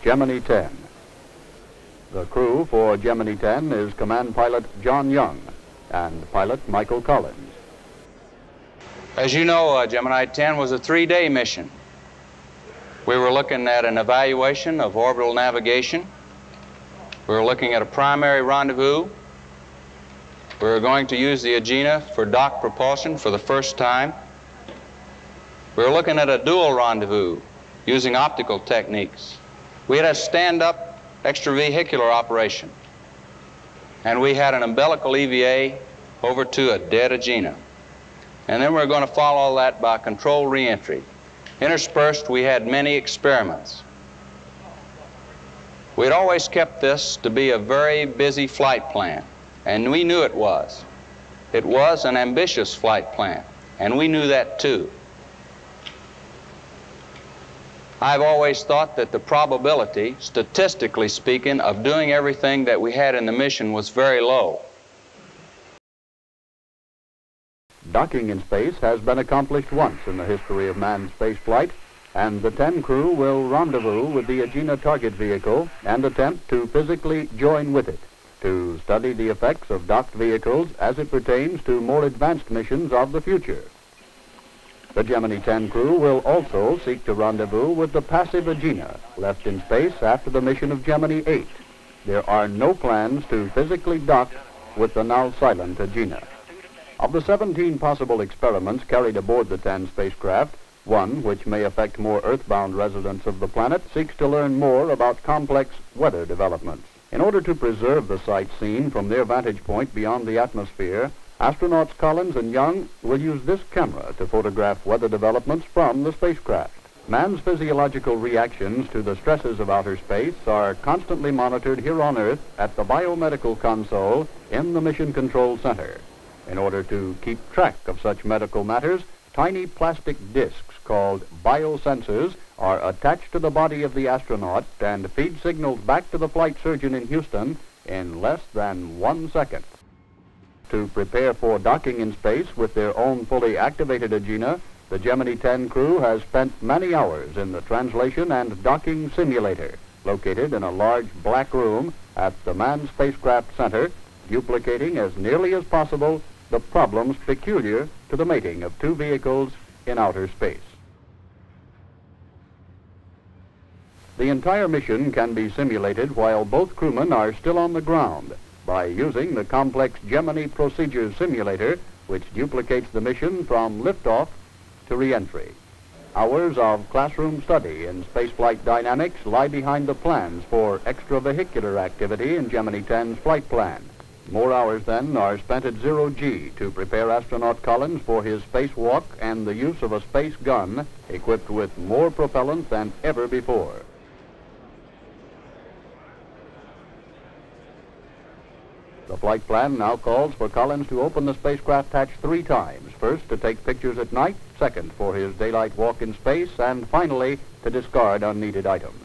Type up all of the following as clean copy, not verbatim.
Gemini 10. The crew for Gemini 10 is Command Pilot John Young and Pilot Michael Collins. As you know, Gemini 10 was a 3-day mission. We were looking at an evaluation of orbital navigation. We were looking at a primary rendezvous. We were going to use the Agena for dock propulsion for the first time. We were looking at a dual rendezvous using optical techniques. We had a stand-up extravehicular operation. And we had an umbilical EVA over to a dead Agena. And then we were going to follow all that by controlled reentry. Interspersed, we had many experiments. We had always kept this to be a very busy flight plan, and we knew it was. It was an ambitious flight plan, and we knew that too. I've always thought that the probability, statistically speaking, of doing everything that we had in the mission was very low. Docking in space has been accomplished once in the history of manned spaceflight, and the 10 crew will rendezvous with the Agena Target Vehicle and attempt to physically join with it to study the effects of docked vehicles as it pertains to more advanced missions of the future. The Gemini 10 crew will also seek to rendezvous with the passive Agena left in space after the mission of Gemini 8. There are no plans to physically dock with the now silent Agena. Of the 17 possible experiments carried aboard the 10 spacecraft, one, which may affect more earthbound residents of the planet, seeks to learn more about complex weather developments. In order to preserve the sights seen from their vantage point beyond the atmosphere, astronauts Collins and Young will use this camera to photograph weather developments from the spacecraft. Man's physiological reactions to the stresses of outer space are constantly monitored here on Earth at the biomedical console in the Mission Control Center. In order to keep track of such medical matters, tiny plastic discs called biosensors are attached to the body of the astronaut and feed signals back to the flight surgeon in Houston in less than 1 second. To prepare for docking in space with their own fully activated Agena, the Gemini 10 crew has spent many hours in the translation and docking simulator, located in a large black room at the Manned Spacecraft Center, duplicating as nearly as possible the problems peculiar to the mating of two vehicles in outer space. The entire mission can be simulated while both crewmen are still on the ground by using the complex Gemini Procedures Simulator, which duplicates the mission from liftoff to reentry. Hours of classroom study in spaceflight dynamics lie behind the plans for extravehicular activity in Gemini 10's flight plan. More hours, then, are spent at 0G to prepare astronaut Collins for his spacewalk and the use of a space gun equipped with more propellant than ever before. The flight plan now calls for Collins to open the spacecraft hatch 3 times. First, to take pictures at night, second, for his daylight walk in space, and finally, to discard unneeded items.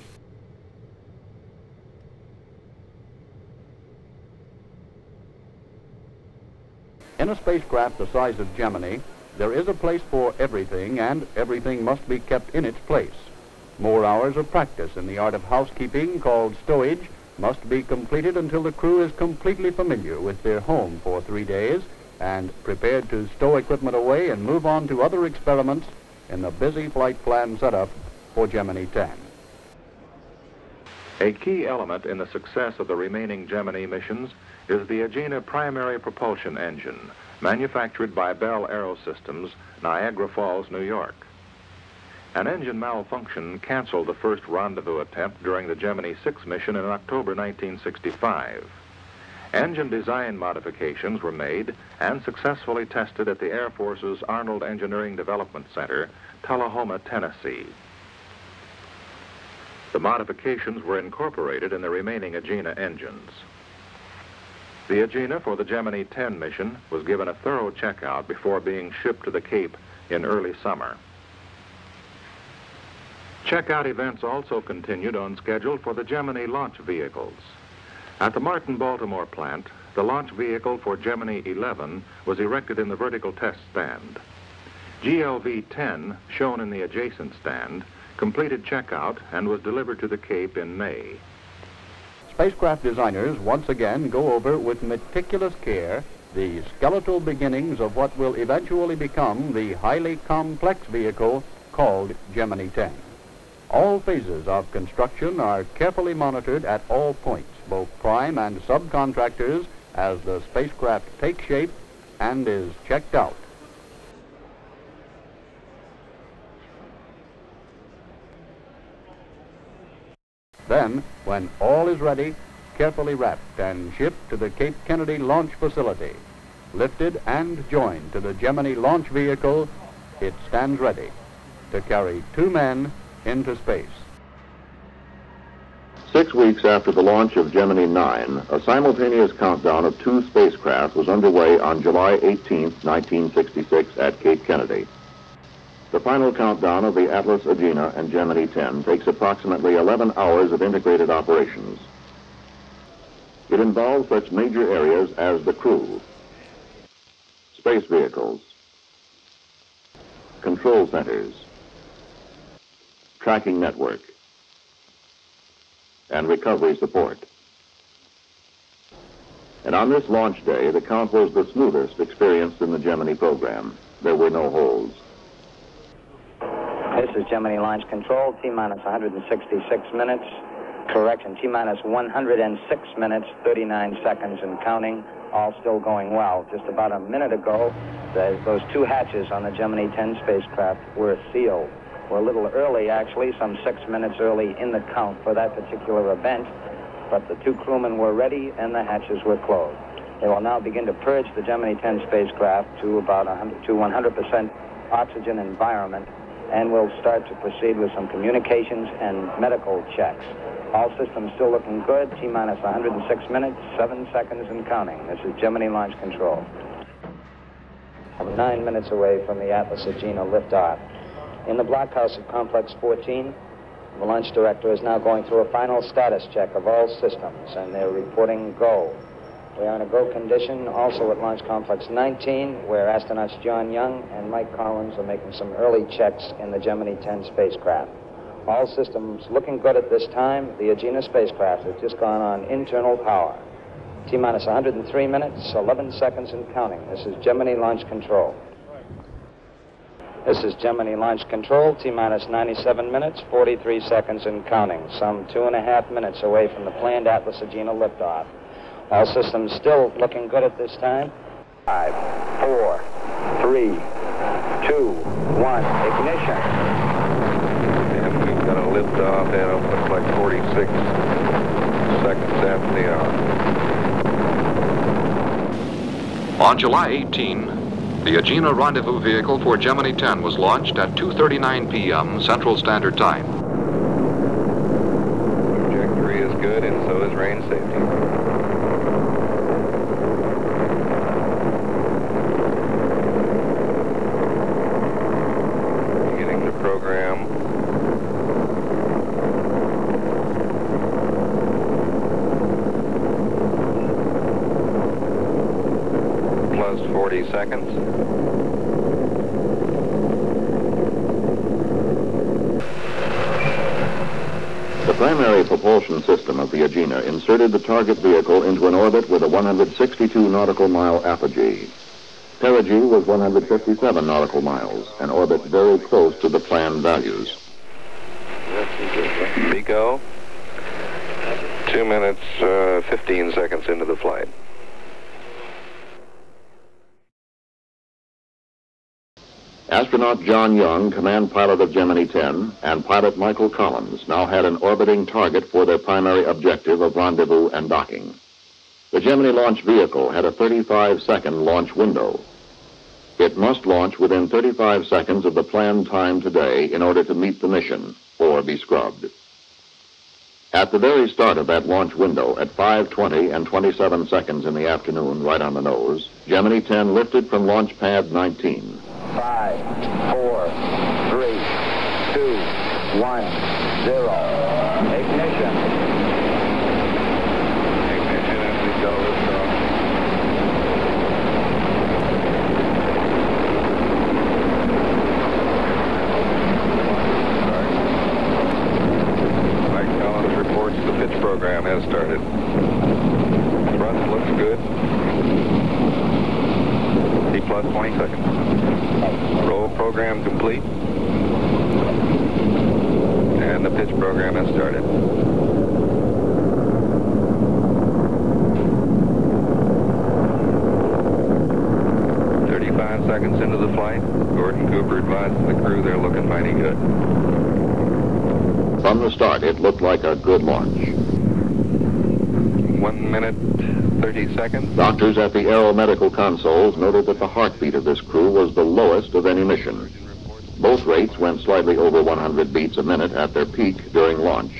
In a spacecraft the size of Gemini, there is a place for everything, and everything must be kept in its place. More hours of practice in the art of housekeeping, called stowage, must be completed until the crew is completely familiar with their home for 3 days and prepared to stow equipment away and move on to other experiments in the busy flight plan setup for Gemini 10. A key element in the success of the remaining Gemini missions is the Agena primary propulsion engine, manufactured by Bell Aerosystems, Niagara Falls, New York. An engine malfunction canceled the first rendezvous attempt during the Gemini 6 mission in October 1965. Engine design modifications were made and successfully tested at the Air Force's Arnold Engineering Development Center, Tullahoma, Tennessee. The modifications were incorporated in the remaining Agena engines. The Agena for the Gemini 10 mission was given a thorough checkout before being shipped to the Cape in early summer. Checkout events also continued on schedule for the Gemini launch vehicles. At the Martin, Baltimore plant, the launch vehicle for Gemini 11 was erected in the vertical test stand. GLV-10, shown in the adjacent stand, completed checkout and was delivered to the Cape in May. Spacecraft designers once again go over with meticulous care the skeletal beginnings of what will eventually become the highly complex vehicle called Gemini 10. All phases of construction are carefully monitored at all points, both prime and subcontractors, as the spacecraft takes shape and is checked out. Then, when all is ready, carefully wrapped and shipped to the Cape Kennedy launch facility, lifted and joined to the Gemini launch vehicle, it stands ready to carry 2 men into space. 6 weeks after the launch of Gemini 9, a simultaneous countdown of 2 spacecraft was underway on July 18, 1966 at Cape Kennedy. The final countdown of the Atlas Agena and Gemini 10 takes approximately 11 hours of integrated operations. It involves such major areas as the crew, space vehicles, control centers, tracking network, and recovery support. And on this launch day, the count was the smoothest experienced in the Gemini program. There were no holes. This is Gemini Launch Control, T-minus 166 minutes. Correction, T-minus 106 minutes, 39 seconds and counting. All still going well. Just about a minute ago, those 2 hatches on the Gemini 10 spacecraft were sealed. We're a little early, actually, some 6 minutes early in the count for that particular event, but the 2 crewmen were ready and the hatches were closed. They will now begin to purge the Gemini 10 spacecraft to about 100% oxygen environment, and we'll start to proceed with some communications and medical checks. All systems still looking good. T-minus 106 minutes, 7 seconds and counting. This is Gemini Launch Control. I'm 9 minutes away from the Atlas Agena liftoff. In the blockhouse of Complex 14, the launch director is now going through a final status check of all systems, and they're reporting go. We are in a go condition also at Launch Complex 19, where astronauts John Young and Mike Collins are making some early checks in the Gemini 10 spacecraft. All systems looking good at this time. The Agena spacecraft has just gone on internal power. T-minus 103 minutes, 11 seconds and counting. This is Gemini Launch Control. This is Gemini Launch Control, T-minus 97 minutes, 43 seconds and counting. Some 2.5 minutes away from the planned Atlas Agena liftoff. All systems still looking good at this time. 5, 4, 3, 2, 1, ignition. And we've got a liftoff at looks like 46 seconds after the hour. On July 18, the Agena Rendezvous vehicle for Gemini 10 was launched at 2:39 p.m. Central Standard Time. The trajectory is good, and so is range safety. Beginning the program. Plus 40 seconds. The primary propulsion system of the Agena inserted the target vehicle into an orbit with a 162 nautical mile apogee. Perigee was 157 nautical miles, an orbit very close to the planned values. We go. 2 minutes, 15 seconds into the flight. Astronaut John Young, command pilot of Gemini 10, and pilot Michael Collins now had an orbiting target for their primary objective of rendezvous and docking. The Gemini launch vehicle had a 35-second launch window. It must launch within 35 seconds of the planned time today in order to meet the mission or be scrubbed. At the very start of that launch window, at 5:20 and 27 seconds in the afternoon, right on the nose, Gemini 10 lifted from launch pad 19. 5, 4, 3, 2, 1, 0. Ignition. Ignition as we go. program complete. And the pitch program has started. Seconds into the flight, Gordon Cooper advised the crew they're looking mighty good. From the start, it looked like a good launch. 1 minute, 30 seconds. Doctors at the aeromedical consoles noted that the heartbeat of this crew was the lowest of any mission. Both rates went slightly over 100 beats a minute at their peak during launch.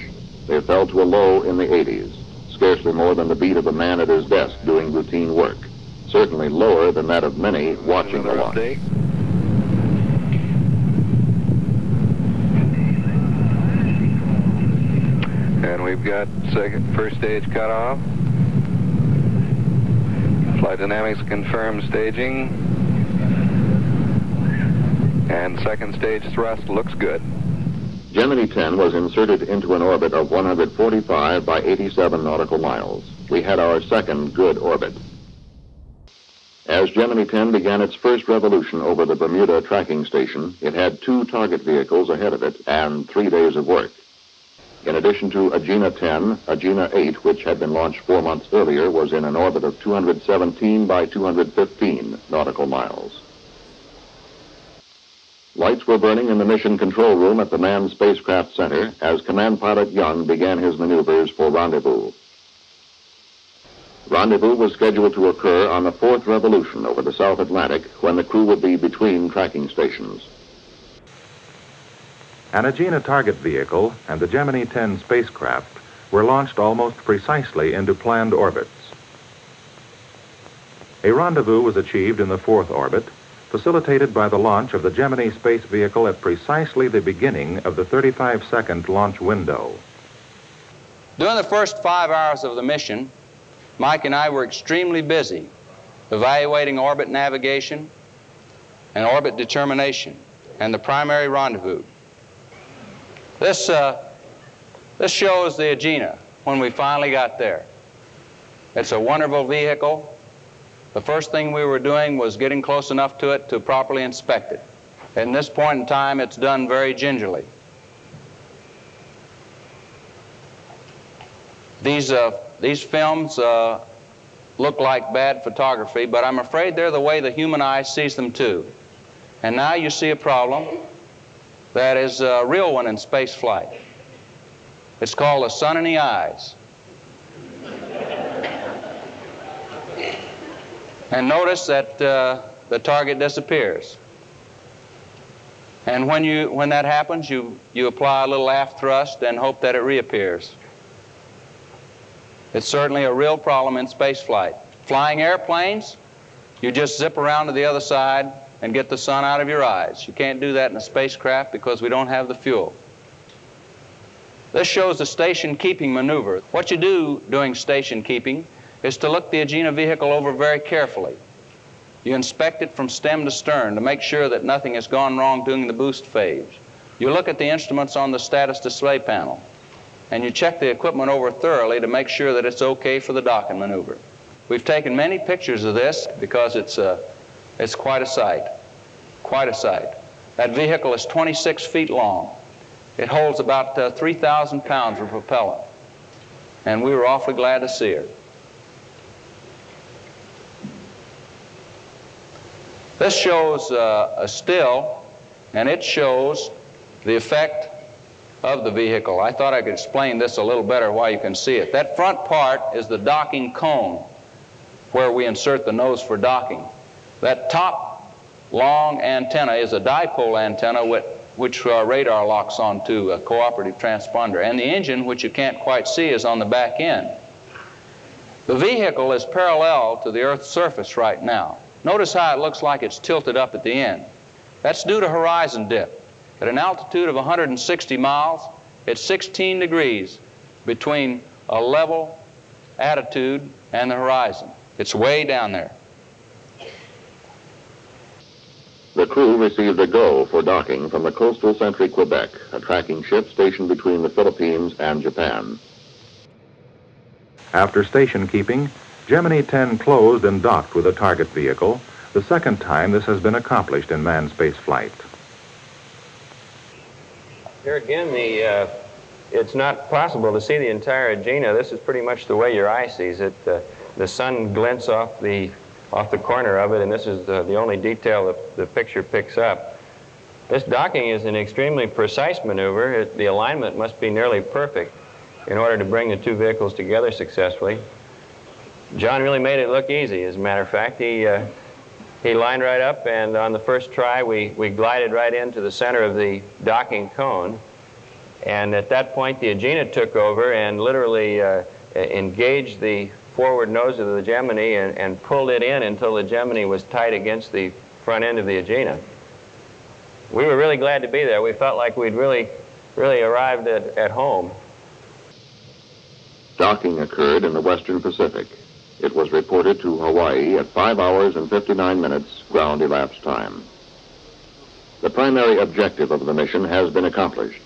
They fell to a low in the 80s, scarcely more than the beat of a man at his desk doing routine work. Certainly lower than that of many watching the launch. And we've got first stage cut off. Flight dynamics confirmed staging. And second stage thrust looks good. Gemini 10 was inserted into an orbit of 145 by 87 nautical miles. We had our second good orbit. As Gemini 10 began its first revolution over the Bermuda tracking station, it had 2 target vehicles ahead of it and 3 days of work. In addition to Agena 10, Agena 8, which had been launched 4 months earlier, was in an orbit of 217 by 215 nautical miles. Lights were burning in the mission control room at the Manned Spacecraft Center as Command Pilot Young began his maneuvers for rendezvous. Rendezvous was scheduled to occur on the 4th revolution over the South Atlantic when the crew would be between tracking stations. An Agena Target Vehicle and the Gemini 10 spacecraft were launched almost precisely into planned orbits. A rendezvous was achieved in the 4th orbit, facilitated by the launch of the Gemini space vehicle at precisely the beginning of the 35-second launch window. During the first 5 hours of the mission, Mike and I were extremely busy evaluating orbit navigation and orbit determination and the primary rendezvous. This shows the Agena when we finally got there. It's a wonderful vehicle. The first thing we were doing was getting close enough to it to properly inspect it. At this point in time, it's done very gingerly. These films look like bad photography, but I'm afraid they're the way the human eye sees them too. And now you see a problem that is a real one in space flight. It's called the sun in the eyes. And notice that the target disappears. And when that happens, you apply a little aft thrust and hope that it reappears. It's certainly a real problem in space flight. Flying airplanes, you just zip around to the other side and get the sun out of your eyes. You can't do that in a spacecraft because we don't have the fuel. This shows the station keeping maneuver. What you do during station keeping is to look the Agena vehicle over very carefully. You inspect it from stem to stern to make sure that nothing has gone wrong during the boost phase. You look at the instruments on the status display panel, and you check the equipment over thoroughly to make sure that it's okay for the docking maneuver. We've taken many pictures of this because it's quite a sight, quite a sight. That vehicle is 26 feet long. It holds about 3,000 pounds of propellant, and we were awfully glad to see her. This shows a still, and it shows the effect of the vehicle. I thought I could explain this a little better while you can see it. That front part is the docking cone where we insert the nose for docking. That top long antenna is a dipole antenna which radar locks onto a cooperative transponder. And the engine, which you can't quite see, is on the back end. The vehicle is parallel to the Earth's surface right now. Notice how it looks like it's tilted up at the end. That's due to horizon dip. At an altitude of 160 miles, it's 16 degrees between a level attitude and the horizon. It's way down there. The crew received a go for docking from the coastal sentry Quebec, a tracking ship stationed between the Philippines and Japan. After station keeping, Gemini 10 closed and docked with a target vehicle, the second time this has been accomplished in manned space flight. Here again, it's not possible to see the entire Agena. This is pretty much the way your eye sees it. The sun glints off the corner of it, and this is the only detail that the picture picks up. This docking is an extremely precise maneuver. The alignment must be nearly perfect in order to bring the two vehicles together successfully. John really made it look easy, as a matter of fact. He lined right up, and on the first try, we glided right into the center of the docking cone. And at that point, the Agena took over and literally engaged the forward nose of the Gemini and pulled it in until the Gemini was tight against the front end of the Agena. We were really glad to be there. We felt like we'd really arrived at home. Docking occurred in the Western Pacific. It was reported to Hawaii at 5 hours and 59 minutes ground elapsed time. The primary objective of the mission has been accomplished.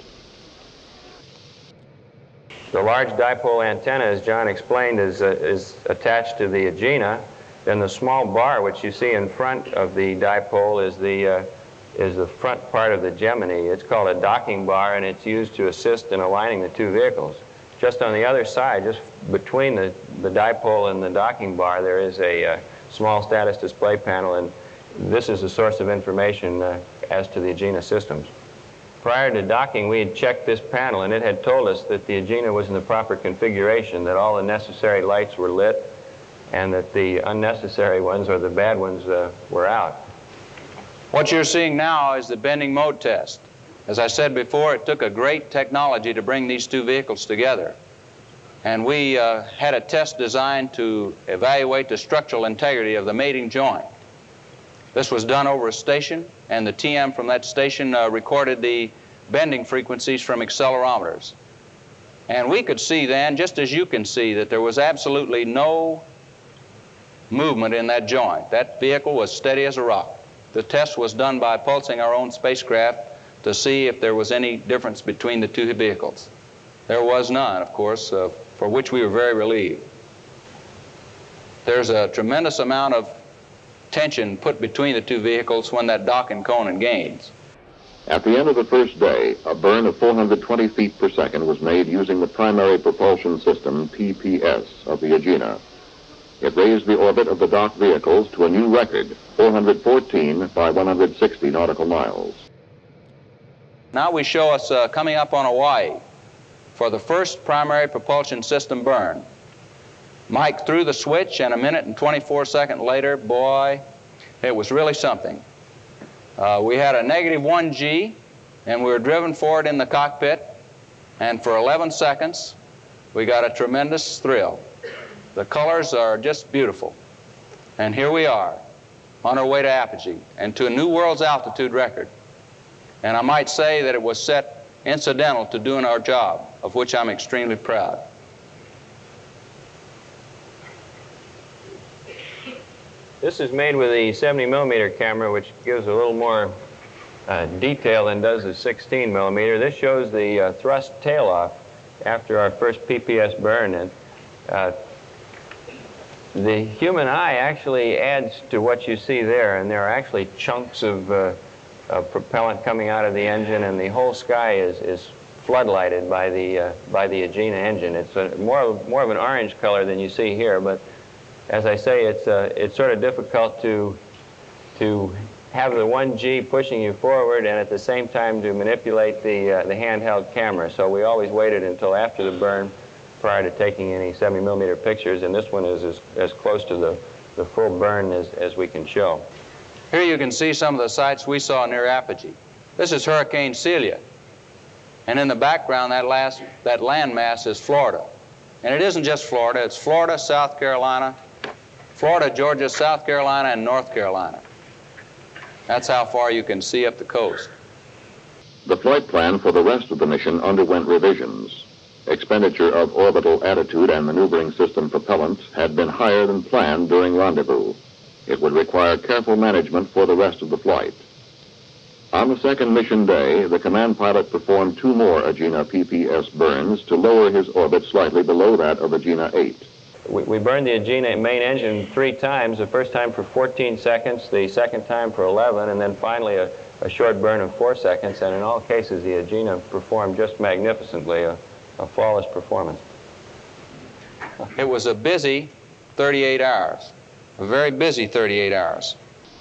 The large dipole antenna, as John explained, is attached to the Agena. Then the small bar, which you see in front of the dipole, is the front part of the Gemini. It's called a docking bar, and it's used to assist in aligning the two vehicles. Just on the other side, just between the dipole and the docking bar, there is a small status display panel, and this is a source of information as to the Agena systems. Prior to docking, we had checked this panel, and it had told us that the Agena was in the proper configuration, that all the necessary lights were lit, and that the unnecessary ones, or the bad ones, were out. What you're seeing now is the bending mode test. As I said before, it took a great technology to bring these two vehicles together. And we had a test designed to evaluate the structural integrity of the mating joint. This was done over a station, and the TM from that station recorded the bending frequencies from accelerometers. And we could see then, just as you can see, that there was absolutely no movement in that joint. That vehicle was steady as a rock. The test was done by pulsing our own spacecraft to see if there was any difference between the two vehicles. There was none, of course, for which we were very relieved. There's a tremendous amount of tension put between the two vehicles when that docking cone engages. At the end of the first day, a burn of 420 feet per second was made using the primary propulsion system, PPS, of the Agena. It raised the orbit of the docked vehicles to a new record, 414 by 160 nautical miles. Now we show us coming up on Hawaii for the first primary propulsion system burn. Mike threw the switch, and a minute and 24 seconds later, boy, it was really something. We had a -1 G, and we were driven forward in the cockpit, and for 11 seconds, we got a tremendous thrill. The colors are just beautiful. And here we are, on our way to apogee, and to a new world's altitude record. And I might say that it was set incidental to doing our job, of which I'm extremely proud. This is made with a 70mm camera, which gives a little more detail than does the 16mm. This shows the thrust tail-off after our first PPS burn. And the human eye actually adds to what you see there, and there are actually chunks of propellant coming out of the engine, and the whole sky is floodlighted by the Agena engine. It's more of an orange color than you see here, but as I say, it's sort of difficult to have the 1G pushing you forward and at the same time to manipulate the handheld camera. So we always waited until after the burn prior to taking any 70mm pictures, and this one is as close to the full burn as we can show. Here you can see some of the sights we saw near apogee. This is Hurricane Celia. And in the background, that landmass is Florida. And it isn't just Florida, it's Florida, South Carolina, Florida, Georgia, South Carolina, and North Carolina. That's how far you can see up the coast. The flight plan for the rest of the mission underwent revisions. Expenditure of orbital attitude and maneuvering system propellant had been higher than planned during rendezvous. It would require careful management for the rest of the flight. On the second mission day, the command pilot performed 2 more Agena PPS burns to lower his orbit slightly below that of Agena 8. We burned the Agena main engine 3 times, the first time for 14 seconds, the second time for 11, and then finally a a short burn of 4 seconds, and in all cases the Agena performed just magnificently, a flawless performance. It was a busy 38 hours, a very busy 38 hours.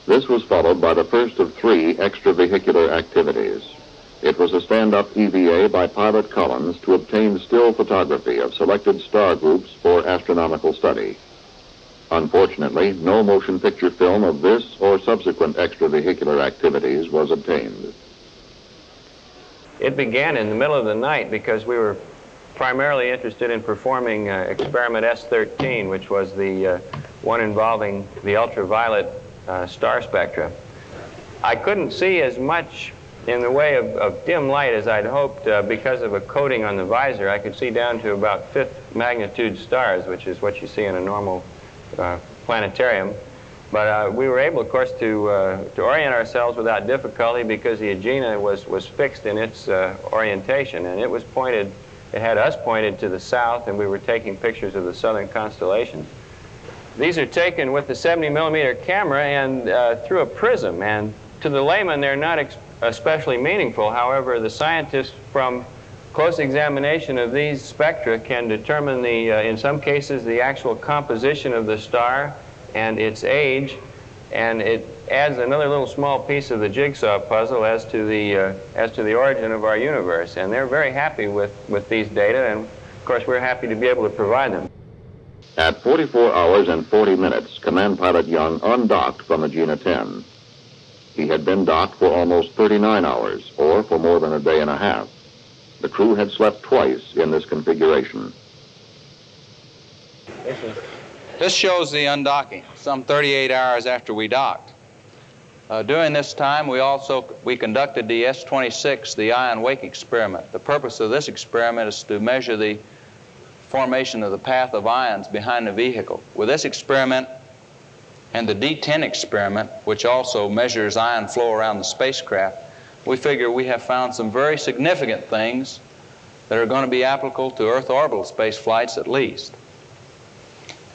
This was followed by the first of 3 extravehicular activities. It was a stand-up EVA by pilot Collins to obtain still photography of selected star groups for astronomical study. Unfortunately, no motion picture film of this or subsequent extravehicular activities was obtained. It began in the middle of the night because we were primarily interested in performing experiment S13, which was the one involving the ultraviolet star spectra. I couldn't see as much in the way of dim light as I'd hoped because of a coating on the visor. I could see down to about 5th magnitude stars, which is what you see in a normal planetarium. But we were able, of course, to orient ourselves without difficulty because the Agena was fixed in its orientation, and it was pointed, it had us pointed to the south, and we were taking pictures of the southern constellations. These are taken with the 70-millimeter camera and through a prism, and to the layman they're not especially meaningful. However, the scientists from close examination of these spectra can determine in some cases, the actual composition of the star and its age, and it adds another little small piece of the jigsaw puzzle as to the origin of our universe. And they're very happy with these data, and of course we're happy to be able to provide them. At 44 hours and 40 minutes, Command Pilot Young undocked from Agena 10. He had been docked for almost 39 hours, or for more than a day and a half. The crew had slept twice in this configuration. This shows the undocking, some 38 hours after we docked. During this time, we conducted the S-26, the ion wake experiment. The purpose of this experiment is to measure the formation of the path of ions behind the vehicle. With this experiment and the D10 experiment, which also measures ion flow around the spacecraft, we figure we have found some very significant things that are going to be applicable to Earth orbital space flights at least.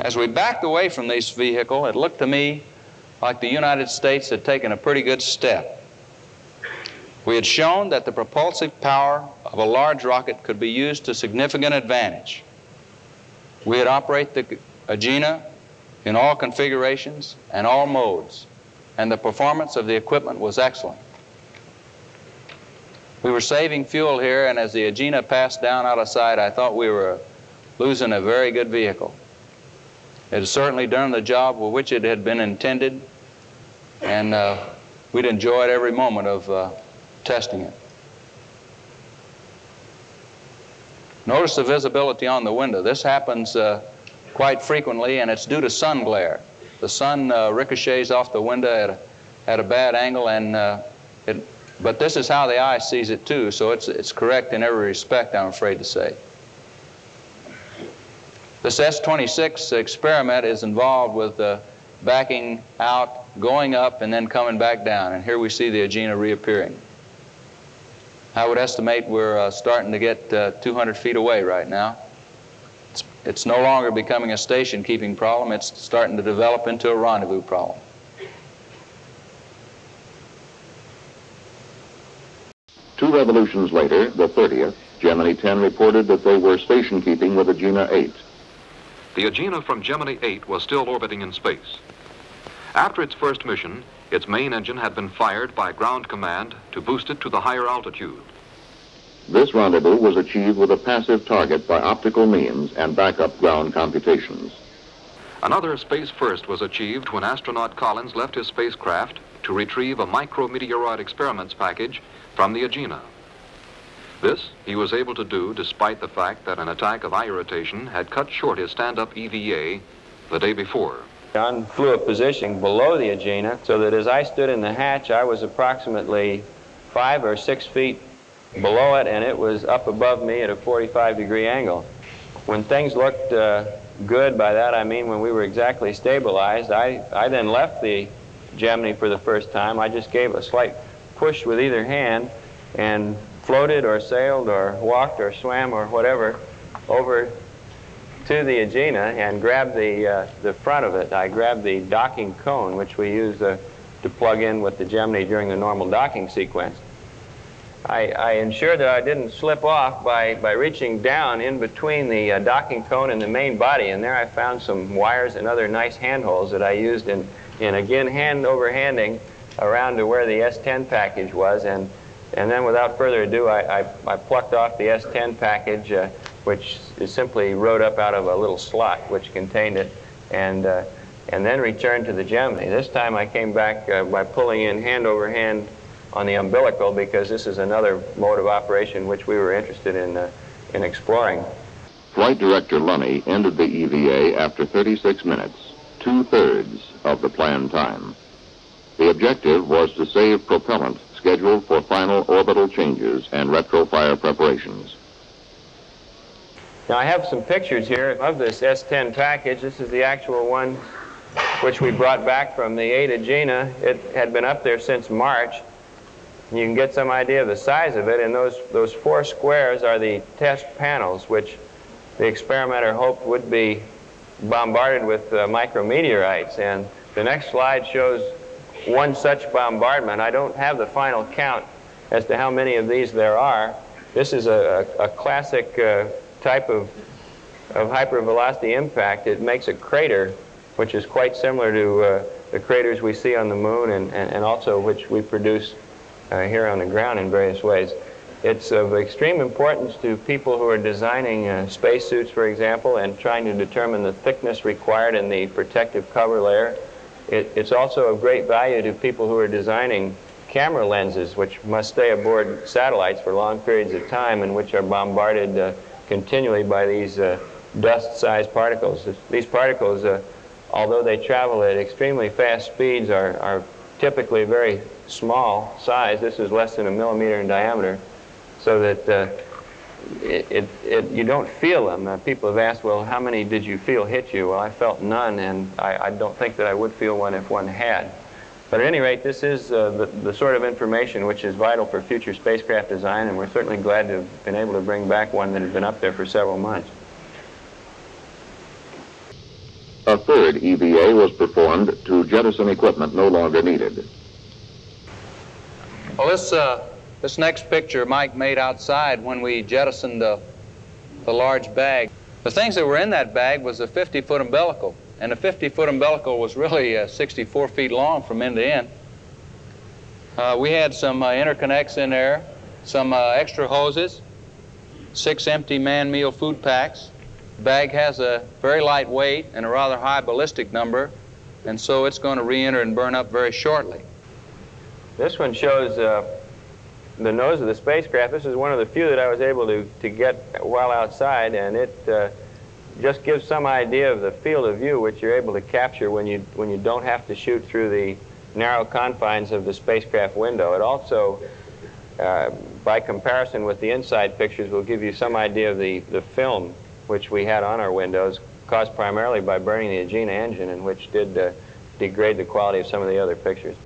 As we backed away from this vehicle, it looked to me like the United States had taken a pretty good step. We had shown that the propulsive power of a large rocket could be used to significant advantage. We had operated the Agena in all configurations and all modes, and the performance of the equipment was excellent. We were saving fuel here, and as the Agena passed down out of sight, I thought we were losing a very good vehicle. It had certainly done the job for which it had been intended, and we'd enjoyed every moment of testing it. Notice the visibility on the window. This happens quite frequently, and it's due to sun glare. The sun ricochets off the window at a bad angle, and but this is how the eye sees it too, so it's correct in every respect, I'm afraid to say. This S-26 experiment is involved with backing out, going up, and then coming back down, and here we see the Agena reappearing. I would estimate we're starting to get 200 feet away right now. It's no longer becoming a station-keeping problem. It's starting to develop into a rendezvous problem. Two revolutions later, the 30th, Gemini 10 reported that they were station-keeping with Agena 8. The Agena from Gemini 8 was still orbiting in space. After its first mission, its main engine had been fired by ground command to boost it to the higher altitude. This rendezvous was achieved with a passive target by optical means and backup ground computations. Another space first was achieved when astronaut Collins left his spacecraft to retrieve a micrometeoroid experiments package from the Agena. This he was able to do despite the fact that an attack of eye irritation had cut short his stand-up EVA the day before. John flew a position below the Agena so that as I stood in the hatch, I was approximately 5 or 6 feet below it, and it was up above me at a 45-degree angle. When things looked good, by that I mean when we were exactly stabilized, I then left the Gemini for the first time. I just gave a slight push with either hand and floated or sailed or walked or swam or whatever over to the Agena and grabbed the front of it. I grabbed the docking cone, which we use to to plug in with the Gemini during the normal docking sequence. I ensured that I didn't slip off by reaching down in between the docking cone and the main body, and there I found some wires and other nice handholds that I used in again, hand-over-handing around to where the S10 package was, and then without further ado, I plucked off the S10 package, which is simply rode up out of a little slot which contained it, and then returned to the Gemini. This time I came back by pulling in hand-over-hand on the umbilical, because this is another mode of operation which we were interested in exploring. Flight Director Lunny ended the EVA after 36 minutes, 2/3 of the planned time. The objective was to save propellant scheduled for final orbital changes and retrofire preparations. Now I have some pictures here of this S10 package. This is the actual one which we brought back from the Agena. It had been up there since March. You can get some idea of the size of it, and those 4 squares are the test panels, which the experimenter hoped would be bombarded with micrometeorites. And the next slide shows one such bombardment. I don't have the final count as to how many of these there are. This is a classic type of hypervelocity impact. It makes a crater, which is quite similar to the craters we see on the moon, and also which we produce here on the ground in various ways. It's of extreme importance to people who are designing spacesuits, for example, and trying to determine the thickness required in the protective cover layer. It's also of great value to people who are designing camera lenses, which must stay aboard satellites for long periods of time and which are bombarded continually by these dust-sized particles. These particles, although they travel at extremely fast speeds, are typically very small size. This is less than 1 millimeter in diameter, so that you don't feel them. People have asked, well, how many did you feel hit you? Well, I felt none, and I don't think that I would feel one if one had. But at any rate, this is the sort of information which is vital for future spacecraft design, and we're certainly glad to have been able to bring back one that had been up there for several months. A 3rd EVA was performed to jettison equipment no longer needed. Well, this next picture Mike made outside when we jettisoned the large bag. The things that were in that bag was a 50-foot umbilical, and the 50-foot umbilical was really 64 feet long from end to end. We had some interconnects in there, some extra hoses, 6 empty man meal food packs. The bag has a very light weight and a rather high ballistic number, and so it's going to re-enter and burn up very shortly. This one shows the nose of the spacecraft. This is one of the few that I was able to get while outside, and it just gives some idea of the field of view which you're able to capture when you don't have to shoot through the narrow confines of the spacecraft window. It also, by comparison with the inside pictures, will give you some idea of the film which we had on our windows, caused primarily by burning the Agena engine, and which did degrade the quality of some of the other pictures.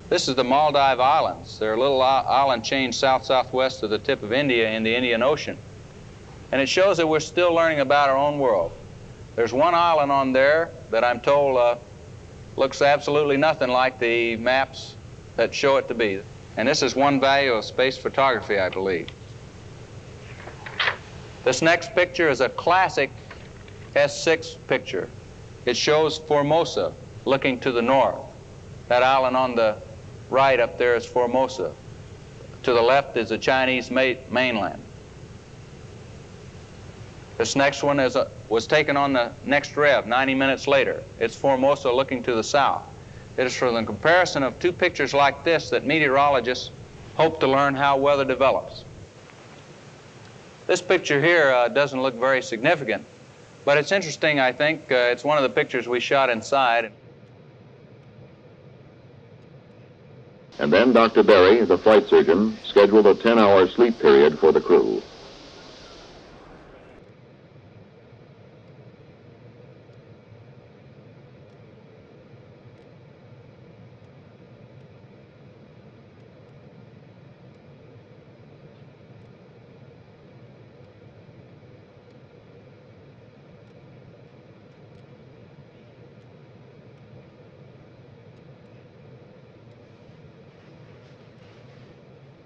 This is the Maldive Islands. They're a little island chain south-southwest of the tip of India in the Indian Ocean. And it shows that we're still learning about our own world. There's one island on there that I'm told looks absolutely nothing like the maps that show it to be. And this is one value of space photography, I believe. This next picture is a classic S6 picture. It shows Formosa looking to the north. That island on the right up there is Formosa. To the left is the Chinese mainland. This next one was taken on the next rev 90 minutes later. It's Formosa looking to the south. It is from the comparison of 2 pictures like this that meteorologists hope to learn how weather develops. This picture here doesn't look very significant, but it's interesting, I think. It's one of the pictures we shot inside. And then Dr. Berry, the flight surgeon, scheduled a 10-hour sleep period for the crew.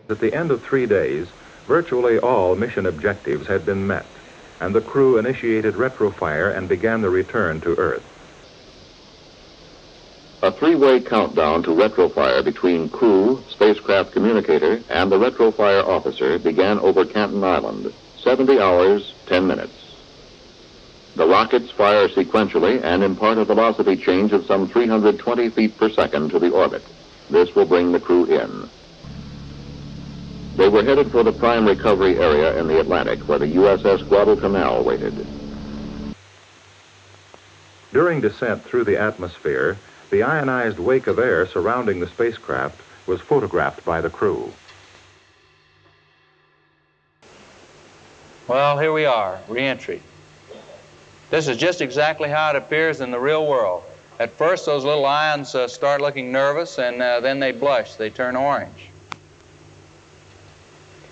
At the end of 3 days, virtually all mission objectives had been met, and the crew initiated retrofire and began the return to Earth. A three-way countdown to retrofire between crew, spacecraft communicator, and the retrofire officer began over Canton Island. 70 hours, 10 minutes. The rockets fire sequentially and impart a velocity change of some 320 feet per second to the orbit. This will bring the crew in. They were headed for the prime recovery area in the Atlantic, where the USS Guadalcanal waited. During descent through the atmosphere, the ionized wake of air surrounding the spacecraft was photographed by the crew. Well, here we are, reentry. This is just exactly how it appears in the real world. At first, those little ions start looking nervous, and then they blush. They turn orange.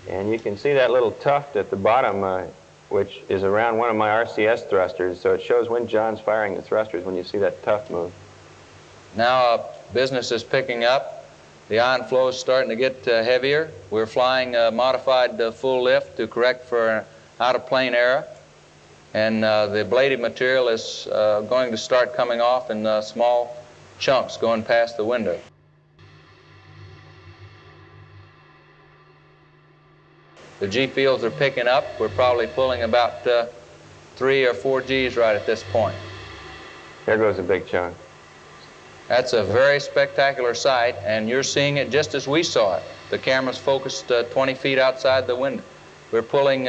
And you can see that little tuft at the bottom, which is around one of my RCS thrusters. So it shows when John's firing the thrusters when you see that tuft move. Now business is picking up. The ion flow is starting to get heavier. We're flying modified full lift to correct for out-of-plane error. And the ablative material is going to start coming off in small chunks going past the window. The G fields are picking up. We're probably pulling about 3 or 4 Gs right at this point. There goes a big chunk. That's a very spectacular sight, and you're seeing it just as we saw it. The camera's focused 20 feet outside the window. We're pulling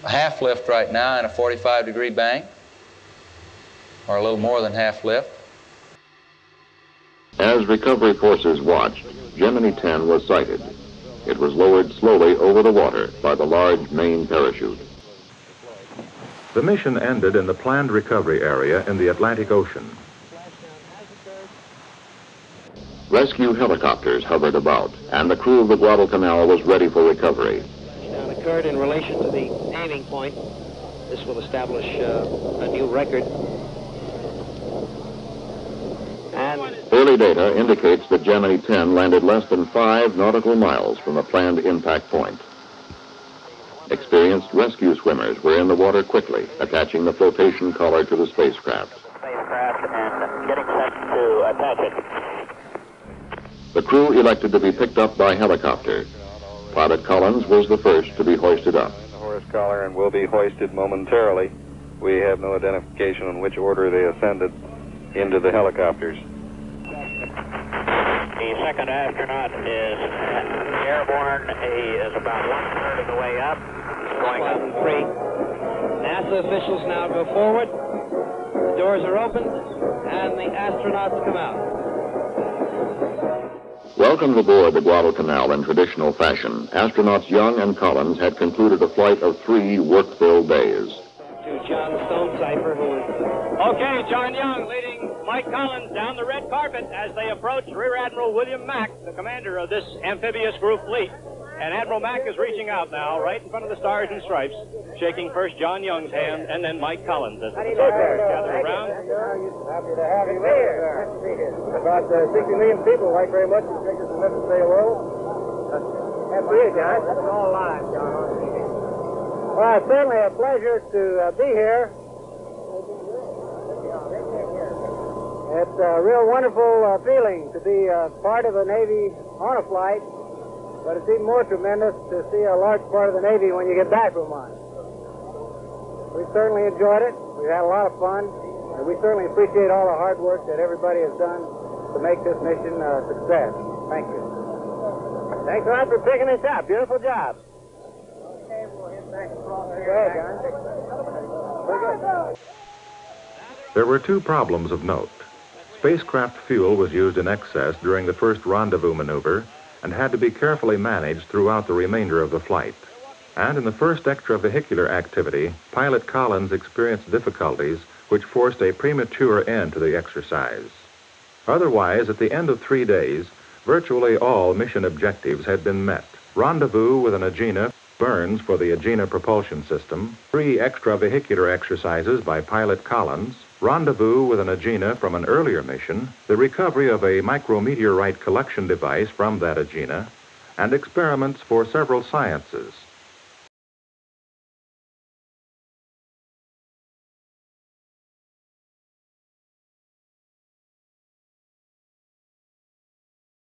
half lift right now in a 45-degree bank, or a little more than half lift. As recovery forces watched, Gemini 10 was sighted. It was lowered slowly over the water by the large main parachute. The mission ended in the planned recovery area in the Atlantic Ocean. Rescue helicopters hovered about, and the crew of the Guadalcanal was ready for recovery. Splashdown occurred in relation to the aiming point. This will establish a new record. And early data indicates that Gemini 10 landed less than 5 nautical miles from the planned impact point. Experienced rescue swimmers were in the water quickly, attaching the flotation collar to the spacecraft. And getting set to attach it. The crew elected to be picked up by helicopter. Pilot Collins was the first to be hoisted up. The Horace collar and will be hoisted momentarily. We have no identification on which order they ascended into the helicopters. The second astronaut is airborne. He is about 1/3 of the way up. Going up. 3. NASA officials now go forward. The doors are opened, and the astronauts come out. Welcomed aboard the Guadalcanal in traditional fashion, astronauts Young and Collins had concluded a flight of 3 work-filled days. To John Stonecipher, who is... Okay, John Young leading Mike Collins down the red carpet as they approach Rear Admiral William Mack, the commander of this amphibious group fleet. And Admiral Mack is reaching out now, right in front of the Stars and Stripes, shaking first John Young's hand and then Mike Collins as the photographers gather around. Happy to have you here. Nice to be here. About 60 million people like very much. You think it's enough to say hello? Happy to be here, John. That's all live, John. Well, it's certainly a pleasure to be here. It's a real wonderful feeling to be part of the Navy on a flight, but it's even more tremendous to see a large part of the Navy when you get back from one. We've certainly enjoyed it. We've had a lot of fun, and we certainly appreciate all the hard work that everybody has done to make this mission a success. Thank you. Thanks a lot for picking this up. Beautiful job. Okay, we'll hit back across. Go ahead, John. There were 2 problems of note. Spacecraft fuel was used in excess during the first rendezvous maneuver and had to be carefully managed throughout the remainder of the flight. And in the first extravehicular activity, Pilot Collins experienced difficulties which forced a premature end to the exercise. Otherwise, at the end of 3 days, virtually all mission objectives had been met. Rendezvous with an Agena Burns for the Agena propulsion system, 3 extravehicular exercises by Pilot Collins, rendezvous with an Agena from an earlier mission, the recovery of a micrometeorite collection device from that Agena, and experiments for several sciences.